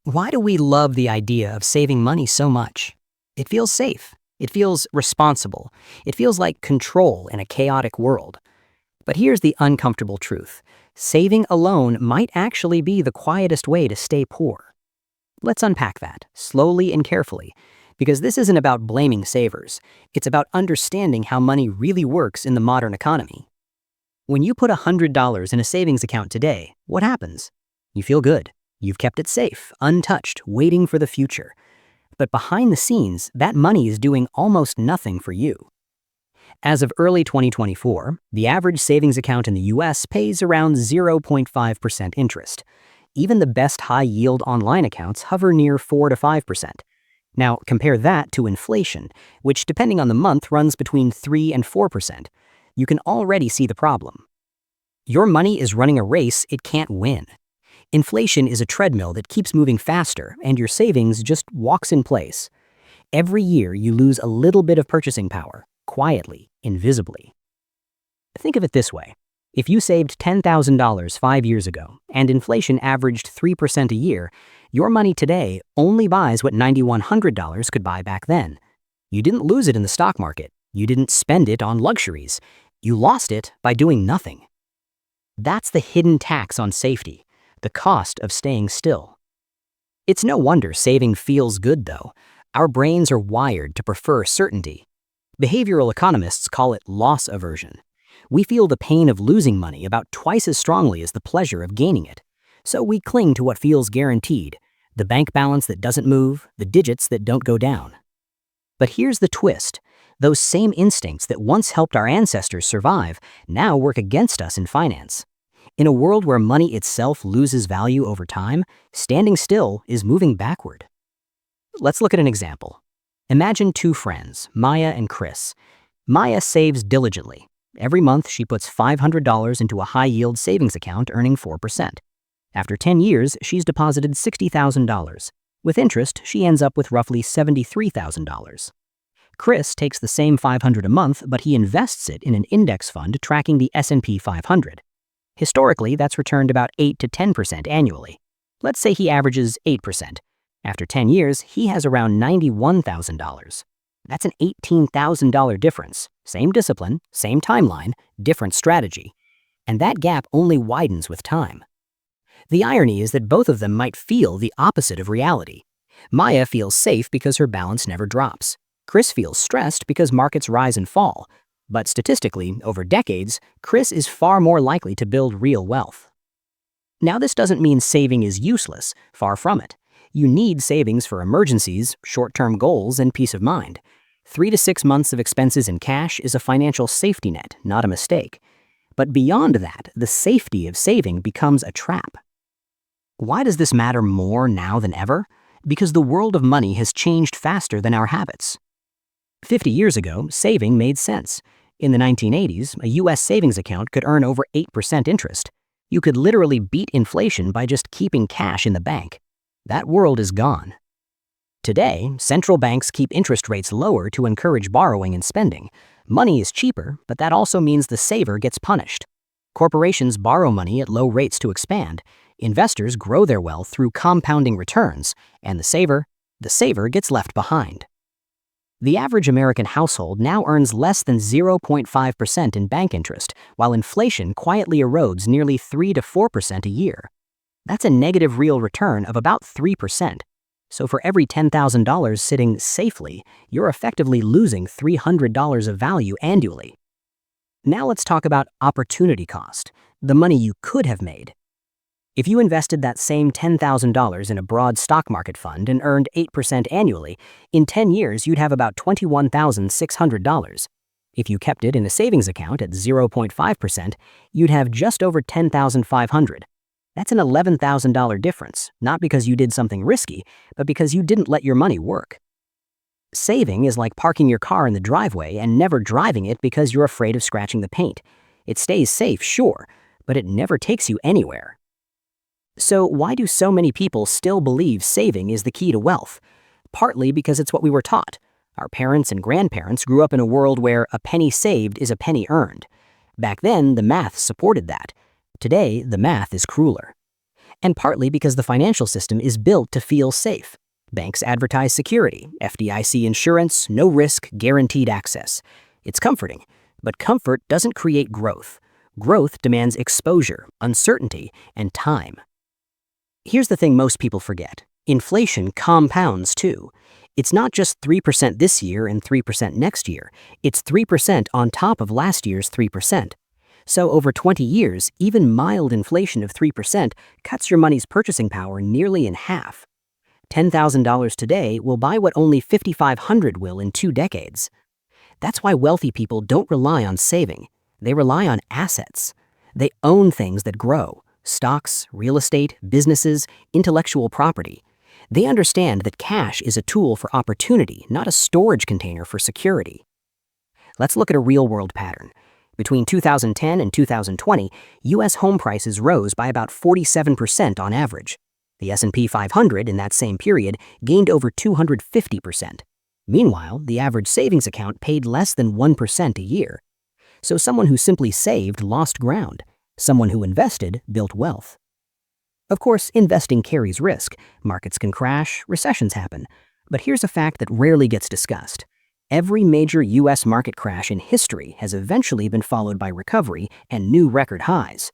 Why do we love the idea of saving money so much? It feels safe. It feels responsible. It feels like control in a chaotic world. But here's the uncomfortable truth. Saving alone might actually be the quietest way to stay poor. Let's unpack that, slowly and carefully, because this isn't about blaming savers. It's about understanding how money really works in the modern economy. When you put $100 in a savings account today, what happens? You feel good. You've kept it safe, untouched, waiting for the future. But behind the scenes, that money is doing almost nothing for you. As of early 2024, the average savings account in the US pays around 0.5% interest. Even the best high-yield online accounts hover near 4 to 5%. Now, compare that to inflation, which depending on the month runs between 3 and 4%. You can already see the problem. Your money is running a race it can't win. Inflation is a treadmill that keeps moving faster, and your savings just walks in place. Every year, you lose a little bit of purchasing power, quietly, invisibly. Think of it this way. If you saved $10,000 5 years ago, and inflation averaged 3% a year, your money today only buys what $9,100 could buy back then. You didn't lose it in the stock market. You didn't spend it on luxuries. You lost it by doing nothing. That's the hidden tax on safety. The cost of staying still. It's no wonder saving feels good, though. Our brains are wired to prefer certainty. Behavioral economists call it loss aversion. We feel the pain of losing money about twice as strongly as the pleasure of gaining it. So we cling to what feels guaranteed, the bank balance that doesn't move, the digits that don't go down. But here's the twist. Those same instincts that once helped our ancestors survive now work against us in finance. In a world where money itself loses value over time, standing still is moving backward. Let's look at an example. Imagine two friends, Maya and Chris. Maya saves diligently. Every month, she puts $500 into a high-yield savings account earning 4%. After 10 years, she's deposited $60,000. With interest, she ends up with roughly $73,000. Chris takes the same $500 a month, but he invests it in an index fund tracking the S&P 500. Historically, that's returned about 8 to 10% annually. Let's say he averages 8%. After 10 years, he has around $91,000. That's an $18,000 difference. Same discipline, same timeline, different strategy. And that gap only widens with time. The irony is that both of them might feel the opposite of reality. Maya feels safe because her balance never drops. Chris feels stressed because markets rise and fall. But statistically, over decades, Chris is far more likely to build real wealth. Now, this doesn't mean saving is useless, far from it. You need savings for emergencies, short-term goals, and peace of mind. 3 to 6 months of expenses in cash is a financial safety net, not a mistake. But beyond that, the safety of saving becomes a trap. Why does this matter more now than ever? Because the world of money has changed faster than our habits. 50 years ago, saving made sense. In the 1980s, a US savings account could earn over 8% interest. You could literally beat inflation by just keeping cash in the bank. That world is gone. Today, central banks keep interest rates lower to encourage borrowing and spending. Money is cheaper, but that also means the saver gets punished. Corporations borrow money at low rates to expand. Investors grow their wealth through compounding returns, and the saver gets left behind. The average American household now earns less than 0.5% in bank interest, while inflation quietly erodes nearly 3 to 4% a year. That's a negative real return of about 3%. So for every $10,000 sitting safely, you're effectively losing $300 of value annually. Now let's talk about opportunity cost, the money you could have made. If you invested that same $10,000 in a broad stock market fund and earned 8% annually, in 10 years you'd have about $21,600. If you kept it in a savings account at 0.5%, you'd have just over $10,500. That's an $11,000 difference, not because you did something risky, but because you didn't let your money work. Saving is like parking your car in the driveway and never driving it because you're afraid of scratching the paint. It stays safe, sure, but it never takes you anywhere. So why do so many people still believe saving is the key to wealth? Partly because it's what we were taught. Our parents and grandparents grew up in a world where a penny saved is a penny earned. Back then, the math supported that. Today, the math is crueler. And partly because the financial system is built to feel safe. Banks advertise security, FDIC insurance, no risk, guaranteed access. It's comforting, but comfort doesn't create growth. Growth demands exposure, uncertainty, and time. Here's the thing most people forget. Inflation compounds too. It's not just 3% this year and 3% next year. It's 3% on top of last year's 3%. So over 20 years, even mild inflation of 3% cuts your money's purchasing power nearly in half. $10,000 today will buy what only $5,500 will in 2 decades. That's why wealthy people don't rely on saving. They rely on assets. They own things that grow: stocks, real estate, businesses, intellectual property. They understand that cash is a tool for opportunity, not a storage container for security. Let's look at a real-world pattern. Between 2010 and 2020, U.S. home prices rose by about 47% on average. The S&P 500 in that same period gained over 250%. Meanwhile, the average savings account paid less than 1% a year. So someone who simply saved lost ground. Someone who invested built wealth. Of course, investing carries risk. Markets can crash, recessions happen. But here's a fact that rarely gets discussed. Every major U.S. market crash in history has eventually been followed by recovery and new record highs.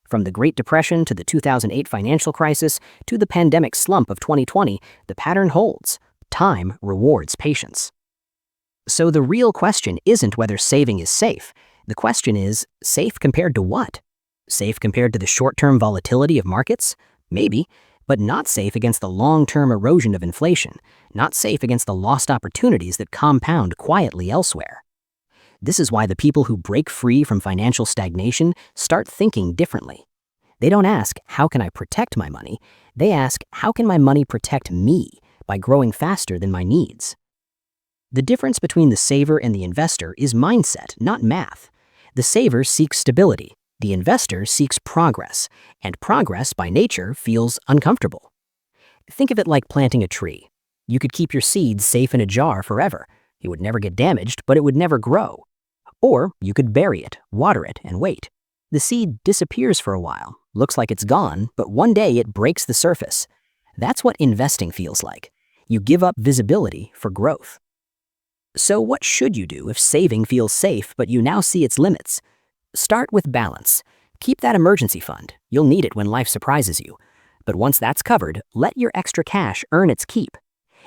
From the Great Depression to the 2008 financial crisis to the pandemic slump of 2020, the pattern holds. Time rewards patience. So the real question isn't whether saving is safe. The question is, safe compared to what? Safe compared to the short-term volatility of markets? Maybe, but not safe against the long-term erosion of inflation, not safe against the lost opportunities that compound quietly elsewhere. This is why the people who break free from financial stagnation start thinking differently. They don't ask, how can I protect my money? They ask, how can my money protect me by growing faster than my needs? The difference between the saver and the investor is mindset, not math. The saver seeks stability. The investor seeks progress, and progress by nature feels uncomfortable. Think of it like planting a tree. You could keep your seeds safe in a jar forever. It would never get damaged, but it would never grow. Or you could bury it, water it, and wait. The seed disappears for a while, looks like it's gone, but one day it breaks the surface. That's what investing feels like. You give up visibility for growth. So what should you do if saving feels safe, but you now see its limits? Start with balance. Keep that emergency fund. You'll need it when life surprises you. But once that's covered, let your extra cash earn its keep.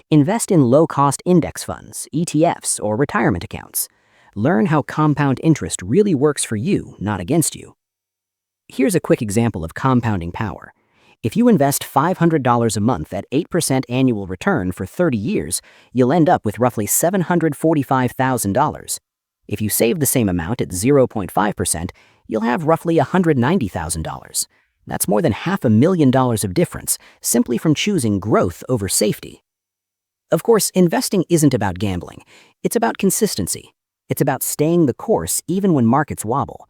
Invest in low-cost index funds, ETFs, or retirement accounts. Learn how compound interest really works for you, not against you. Here's a quick example of compounding power. If you invest $500 a month at 8% annual return for 30 years, you'll end up with roughly $745,000. If you save the same amount at 0.5%, you'll have roughly $190,000. That's more than $500,000 of difference simply from choosing growth over safety. Of course, investing isn't about gambling. It's about consistency. It's about staying the course even when markets wobble.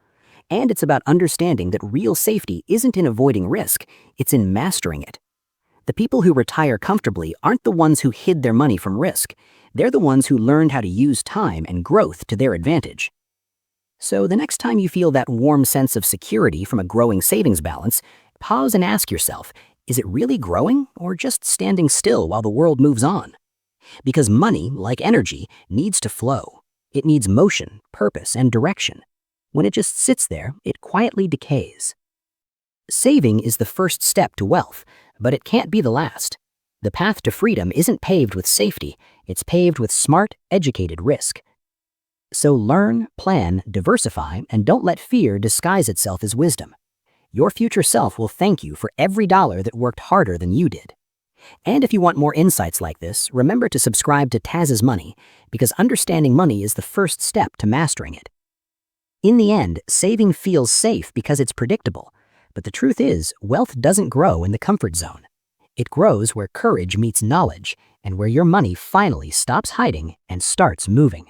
And it's about understanding that real safety isn't in avoiding risk, it's in mastering it. The people who retire comfortably aren't the ones who hid their money from risk. They're the ones who learned how to use time and growth to their advantage. So the next time you feel that warm sense of security from a growing savings balance, pause and ask yourself, is it really growing or just standing still while the world moves on? Because money, like energy, needs to flow. It needs motion, purpose, and direction. When it just sits there, it quietly decays. Saving is the first step to wealth, but it can't be the last. The path to freedom isn't paved with safety, it's paved with smart, educated risk. So learn, plan, diversify, and don't let fear disguise itself as wisdom. Your future self will thank you for every dollar that worked harder than you did. And if you want more insights like this, remember to subscribe to Taz's Money, because understanding money is the first step to mastering it. In the end, saving feels safe because it's predictable. But the truth is, wealth doesn't grow in the comfort zone. It grows where courage meets knowledge and where your money finally stops hiding and starts moving.